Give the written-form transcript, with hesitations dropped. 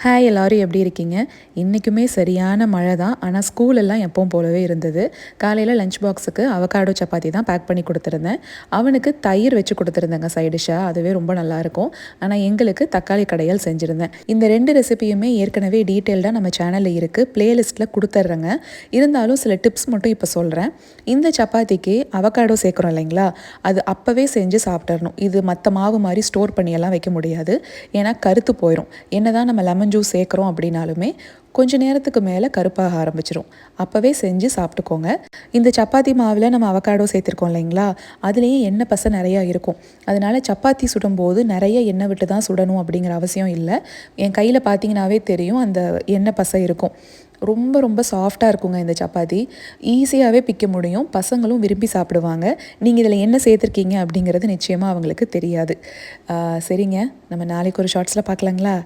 Hi எல்லோரும் எப்படி இருக்கீங்க? இன்றைக்குமே சரியான மழை தான். ஆனால் ஸ்கூல் எல்லாம் எப்பவும் போலவே இருந்தது. காலையில் லஞ்ச் பாக்ஸுக்கு அவகாடோ சப்பாத்தி தான் பேக் பண்ணி கொடுத்துருந்தேன். அவனுக்கு தயிர் வச்சு கொடுத்துருந்தேங்க சைட் டிஷ்ஷாக. அதுவே ரொம்ப நல்லாயிருக்கும். ஆனால் எங்களுக்கு தக்காளி கடையல் செஞ்சுருந்தேன். இந்த 2 ரெசிபியுமே ஏற்கனவே டீட்டெயில்டாக நம்ம சேனலில் இருக்குது. ப்ளேலிஸ்ட்டில் கொடுத்துட்றேங்க. இருந்தாலும் சில டிப்ஸ் மட்டும் இப்போ சொல்கிறேன். இந்த சப்பாத்திக்கு அவகாடோ சேர்க்குறோம் இல்லைங்களா, அது அப்போவே செஞ்சு சாப்பிட்றணும். இது மற்ற மாவு மாதிரி ஸ்டோர் பண்ணியெல்லாம் வைக்க முடியாது. ஏன்னா கருத்து போயிடும். என்னதான் நம்ம லெமன் ஜூஸ் சேர்க்குறோம் அப்படின்னாலுமே கொஞ்ச நேரத்துக்கு மேலே கருப்பாக ஆரம்பிச்சிடும். அப்போவே செஞ்சு சாப்பிட்டுக்கோங்க. இந்த சப்பாத்தி மாவில் நம்ம அவகாடோ சேர்த்துருக்கோம் இல்லைங்களா, அதுலேயே எண்ணெய் பசை நிறையா இருக்கும். அதனால் சப்பாத்தி சுடும்போது நிறைய எண்ணெய் விட்டு தான் சுடணும் அப்படிங்கிற அவசியம் இல்லை. என் கையில் பார்த்தீங்கன்னாவே தெரியும், அந்த எண்ணெய் பசை இருக்கும். ரொம்ப ரொம்ப சாஃப்டாக இருக்குங்க இந்த சப்பாத்தி. ஈஸியாகவே பிக்க முடியும். பசங்களும் விரும்பி சாப்பிடுவாங்க. நீங்கள் இதில் என்ன சேர்த்துருக்கீங்க அப்படிங்கிறது நிச்சயமாக அவங்களுக்கு தெரியாது. சரிங்க, நம்ம நாளைக்கு ஒரு ஷார்ட்ஸில் பார்க்கலாங்களா?